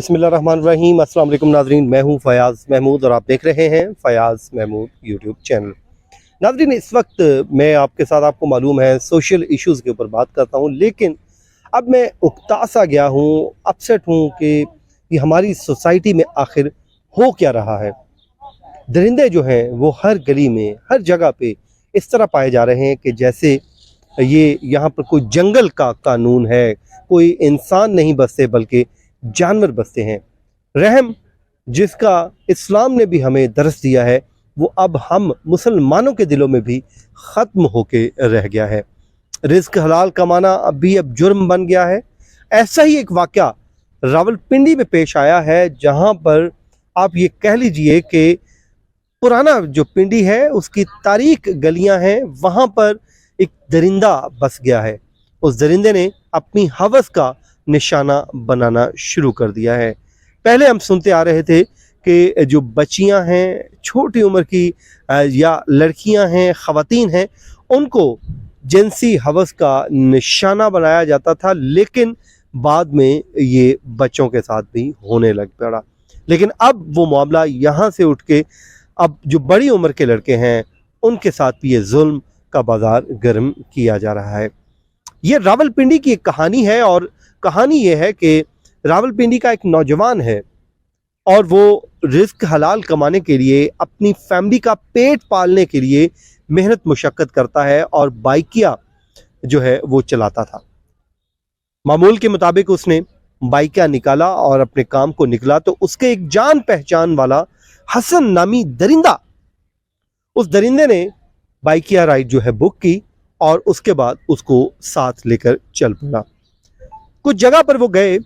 बिस्मिल्लाहिर्रहमानिर्रहीम। अस्सलाम वालेकुम नाज़रीन, मैं हूं फ़याज़ महमूद और आप देख रहे हैं फ़याज़ महमूद यूट्यूब चैनल। नाज़रीन, इस वक्त मैं आपके साथ, आपको मालूम है, सोशल इश्यूज़ के ऊपर बात करता हूं, लेकिन अब मैं उकता सा गया हूं, अपसेट हूं कि ये हमारी सोसाइटी में आखिर हो क्या रहा है। दरिंदे जो हैं वो हर गली में, हर जगह पे इस तरह पाए जा रहे हैं कि जैसे ये यहाँ पर कोई जंगल का कानून है, कोई इंसान नहीं बसते बल्कि जानवर बसते हैं। रहम जिसका इस्लाम ने भी हमें दर्स दिया है, वो अब हम मुसलमानों के दिलों में भी ख़त्म होके रह गया है। रिज़्क हलाल कमाना अब जुर्म बन गया है। ऐसा ही एक वाक़या रावलपिंडी में पेश आया है, जहाँ पर आप ये कह लीजिए कि पुराना जो पिंडी है उसकी तारीख गलियां हैं, वहाँ पर एक दरिंदा बस गया है। उस दरिंदे ने अपनी हवस का निशाना बनाना शुरू कर दिया है। पहले हम सुनते आ रहे थे कि जो बच्चियां हैं, छोटी उम्र की या लड़कियां हैं, ख़वातीन हैं, उनको जिनसी हवस का निशाना बनाया जाता था, लेकिन बाद में ये बच्चों के साथ भी होने लग पड़ा। लेकिन अब वो मामला यहाँ से उठ के अब जो बड़ी उम्र के लड़के हैं उनके साथ भी ये जुल्म का बाजार गर्म किया जा रहा है। ये रावलपिंडी की एक कहानी है, और कहानी ये है कि रावलपिंडी का एक नौजवान है और वो रिस्क हलाल कमाने के लिए, अपनी फैमिली का पेट पालने के लिए मेहनत मुशक्कत करता है और बाइकिया जो है वो चलाता था। मामूल के मुताबिक उसने बाइकिया निकाला और अपने काम को निकला तो उसके एक जान पहचान वाला हसन नामी दरिंदा, उस दरिंदे ने बाइकिया राइड जो है बुक की और उसके बाद उसको साथ लेकर चल पड़ा। कुछ जगह पर वो गए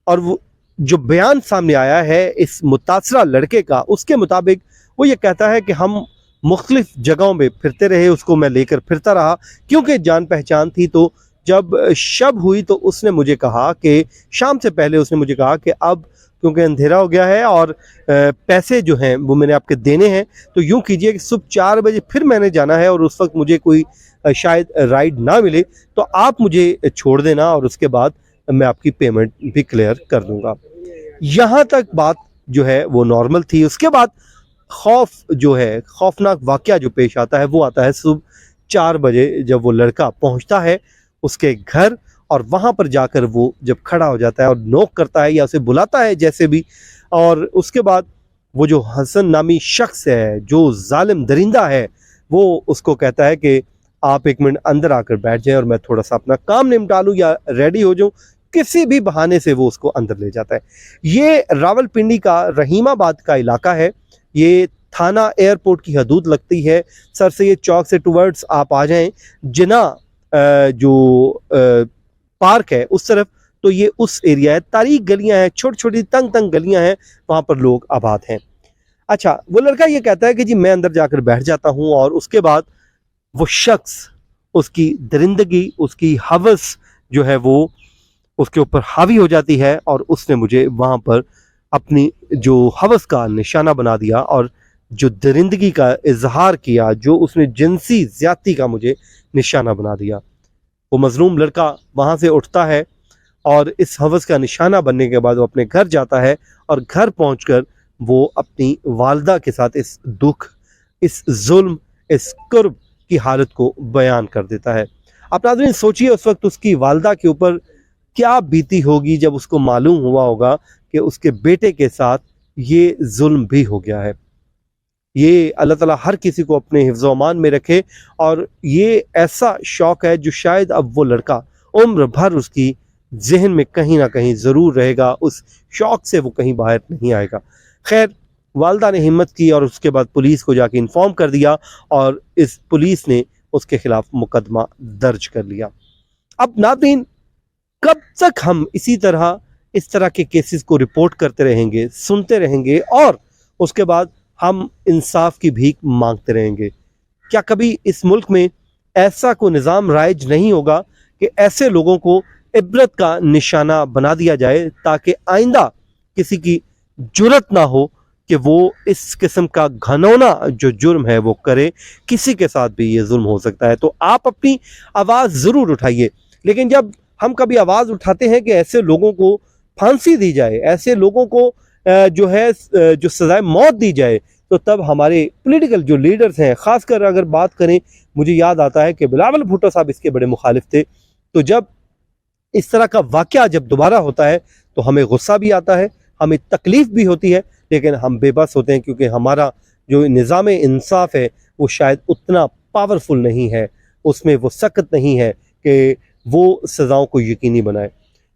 और वो जो बयान सामने आया है इस मुतासरा लड़के का, उसके मुताबिक वो ये कहता है कि हम मुख्तलिफ जगहों में फिरते रहे, उसको मैं लेकर फिरता रहा क्योंकि जान पहचान थी। तो जब शब हुई तो उसने मुझे कहा कि शाम से पहले उसने मुझे कहा कि अब क्योंकि अंधेरा हो गया है और पैसे जो हैं वो मैंने आपके देने हैं, तो यूँ कीजिए कि सुबह 4 बजे फिर मैंने जाना है और उस वक्त मुझे कोई शायद राइड ना मिले, तो आप मुझे छोड़ देना और उसके बाद मैं आपकी पेमेंट भी क्लियर कर दूंगा। यहाँ तक बात जो है वो नॉर्मल थी। उसके बाद खौफ जो है, खौफनाक वाक़या जो पेश आता है वो आता है सुबह 4 बजे, जब वो लड़का पहुँचता है उसके घर और वहाँ पर जाकर वो जब खड़ा हो जाता है और नोक करता है या उसे बुलाता है जैसे भी, और उसके बाद वो जो हसन नामी शख्स है, जो जालिम दरिंदा है, वो उसको कहता है कि आप 1 मिनट अंदर आकर बैठ जाएं और मैं थोड़ा सा अपना काम निपटा लूँ या रेडी हो जाऊँ। किसी भी बहाने से वो उसको अंदर ले जाता है। ये रावलपिंडी का रहीमाबाद का इलाका है। ये थाना एयरपोर्ट की हदूद लगती है। सर सैयद चौक से टुवर्ड्स आप आ जाएं, जिना जो पार्क है उस तरफ, तो ये उस एरिया है। तारीख गलियां हैं, छोटी छोटी तंग तंग गलियां हैं, वहां पर लोग आबाद हैं। अच्छा, वो लड़का ये कहता है कि जी मैं अंदर जाकर बैठ जाता हूं और उसके बाद वो शख्स, उसकी दरिंदगी, उसकी हवस जो है वो उसके ऊपर हावी हो जाती है और उसने मुझे वहां पर अपनी जो हवस का निशाना बना दिया और जो दरिंदगी का इजहार किया, जो उसने जिनसी ज्यादती का मुझे निशाना बना दिया। वो मजलूम लड़का वहाँ से उठता है और इस हवस का निशाना बनने के बाद वो अपने घर जाता है और घर पहुंचकर वो अपनी वालदा के साथ इस दुख, इस जुल्म, इस कुर्ब की हालत को बयान कर देता है। आप नाज़रीन सोचिए उस वक्त उसकी वालदा के ऊपर क्या बीती होगी जब उसको मालूम हुआ होगा कि उसके बेटे के साथ ये जुल्म भी हो गया है। ये अल्लाह ताला हर किसी को अपने हिफ्ज़ अमान में रखे, और ये ऐसा शौक़ है जो शायद अब वो लड़का उम्र भर उसकी जहन में कहीं ना कहीं ज़रूर रहेगा। उस शौक़ से वो कहीं बाहर नहीं आएगा। खैर, वालदा ने हिम्मत की और उसके बाद पुलिस को जाके इन्फॉर्म कर दिया और इस पुलिस ने उसके ख़िलाफ़ मुकदमा दर्ज कर लिया। अब नाज़रीन, कब तक हम इस तरह के केसेस को रिपोर्ट करते रहेंगे, सुनते रहेंगे और उसके बाद हम इंसाफ की भीख मांगते रहेंगे? क्या कभी इस मुल्क में ऐसा कोई निज़ाम राइज नहीं होगा कि ऐसे लोगों को इबरत का निशाना बना दिया जाए, ताकि आइंदा किसी की जुर्रत ना हो कि वो इस किस्म का घनौना जो जुर्म है वो करे? किसी के साथ भी ये जुल्म हो सकता है। तो आप अपनी आवाज़ ज़रूर उठाइए, लेकिन जब हम कभी आवाज़ उठाते हैं कि ऐसे लोगों को फांसी दी जाए, ऐसे लोगों को जो है जो सजाए मौत दी जाए, तो तब हमारे पॉलिटिकल जो लीडर्स हैं, खासकर अगर बात करें, मुझे याद आता है कि बिलावल भुट्टो साहब इसके बड़े मुखालिफ थे। तो जब इस तरह का वाकया जब दोबारा होता है तो हमें गुस्सा भी आता है, हमें तकलीफ भी होती है, लेकिन हम बेबस होते हैं क्योंकि हमारा जो निज़ाम इंसाफ है वो शायद उतना पावरफुल नहीं है, उसमें वो सख्त नहीं है कि वो सज़ाओं को यकीनी बनाए।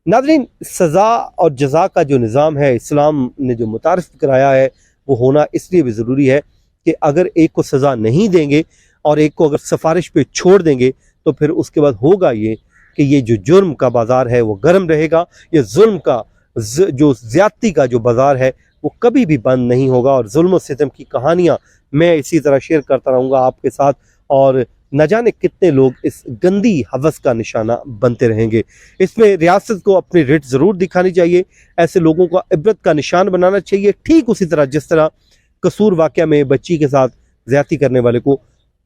नाज़रीन, सज़ा और जज़ा का जो निज़ाम है इस्लाम ने जो मुतारिफ कराया है वो होना इसलिए भी ज़रूरी है कि अगर एक को सज़ा नहीं देंगे और एक को अगर सिफारिश पे छोड़ देंगे तो फिर उसके बाद होगा ये कि ये जो जुर्म का बाज़ार है वो गर्म रहेगा, ये जुल्म का जो ज़्यादती का जो बाज़ार है वो कभी भी बंद नहीं होगा, और जुल्म सितम की कहानियाँ मैं इसी तरह शेयर करता रहूँगा आपके साथ, और न जाने कितने लोग इस गंदी हवस का निशाना बनते रहेंगे। इसमें रियासत को अपनी रिट ज़रूर दिखानी चाहिए, ऐसे लोगों को इबरत का निशान बनाना चाहिए, ठीक उसी तरह जिस तरह कसूर वाक़या में बच्ची के साथ ज़्यादती करने वाले को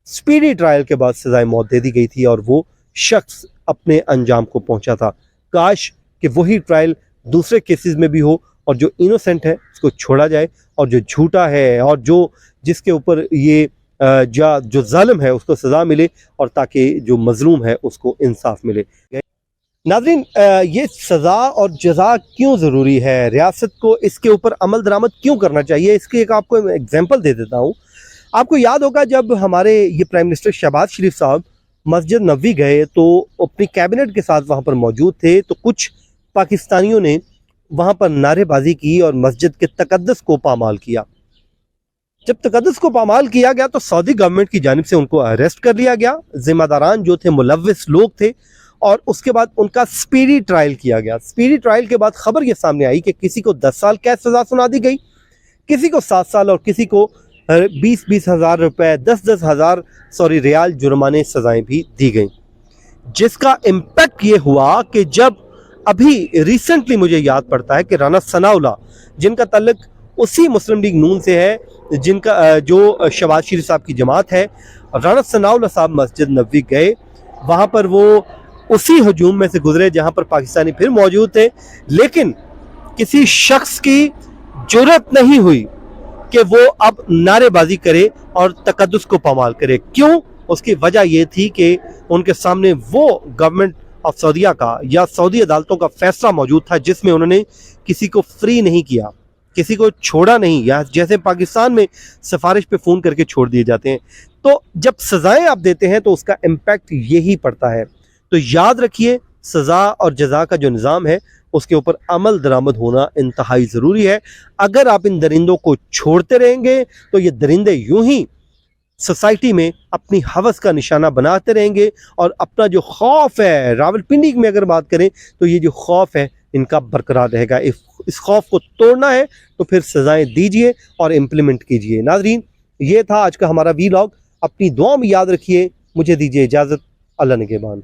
स्पीडी ट्रायल के बाद सज़ाए मौत दे दी गई थी और वो शख्स अपने अंजाम को पहुंचा था। काश कि वही ट्रायल दूसरे केसेस में भी हो और जो इनोसेंट है उसको छोड़ा जाए, और जो झूठा है और जो जिसके ऊपर ये जो जालिम है उसको सज़ा मिले, और ताकि जो मजलूम है उसको इंसाफ मिले। नाज़रीन, ये सज़ा और जज़ा क्यों ज़रूरी है, रियासत को इसके ऊपर अमल दरामद क्यों करना चाहिए, इसकी एक आपको एग्जांपल दे देता हूँ। आपको याद होगा जब हमारे ये प्राइम मिनिस्टर शहबाज शरीफ साहब मस्जिद नबवी गए तो अपनी कैबिनेट के साथ वहाँ पर मौजूद थे, तो कुछ पाकिस्तानियों ने वहाँ पर नारेबाजी की और मस्जिद के तकद्दस को पामाल किया। जब तकद्दस को पामाल किया गया तो सऊदी गवर्नमेंट की जानिब से उनको अरेस्ट कर लिया गया, जिम्मेदारान जो थे मुलव्विस लोग थे, और उसके बाद उनका स्पीडी ट्रायल किया गया। स्पीडी ट्रायल के बाद खबर ये सामने आई कि किसी को 10 साल कैद सज़ा सुना दी गई, किसी को 7 साल और किसी को 20-20 हज़ार रुपए, 10-10 हज़ार रियाल जुर्माने सजाएं भी दी गई। जिसका इम्पैक्ट ये हुआ कि जब अभी रिसेंटली मुझे याद पड़ता है कि राना सनाउल्लाह, जिनका ताल्लुक उसी मुस्लिम लीग नून से है, जिनका जो शहबाज शरीफ साहब की जमात है, राना सनाउल्लाह साहब मस्जिद नबवी गए, वहाँ पर वो उसी हजूम में से गुजरे जहाँ पर पाकिस्तानी फिर मौजूद थे, लेकिन किसी शख्स की जुर्रत नहीं हुई कि वो अब नारेबाजी करे और तकद्दुस को पामाल करे। क्यों? उसकी वजह यह थी कि उनके सामने वो गवर्नमेंट ऑफ सऊदीया का या सऊदी अदालतों का फैसला मौजूद था जिसमें उन्होंने किसी को फ्री नहीं किया, किसी को छोड़ा नहीं, या जैसे पाकिस्तान में सिफारिश पे फ़ोन करके छोड़ दिए जाते हैं। तो जब सज़ाएं आप देते हैं तो उसका इम्पैक्ट यही पड़ता है। तो याद रखिए, सज़ा और जज़ा का जो निज़ाम है उसके ऊपर अमल दरामद होना इंतहाई ज़रूरी है। अगर आप इन दरिंदों को छोड़ते रहेंगे तो ये दरिंदे यूं ही सोसाइटी में अपनी हवस का निशाना बनाते रहेंगे, और अपना जो खौफ है, रावलपिंडी में अगर बात करें तो ये जो खौफ है इनका बरकरार रहेगा। इस खौफ को तोड़ना है तो फिर सज़ाएं दीजिए और इम्प्लीमेंट कीजिए। नाज़रीन, ये था आज का हमारा वीलॉग। अपनी दुआ में याद रखिए। मुझे दीजिए इजाज़त। अल्लाह निगहबान।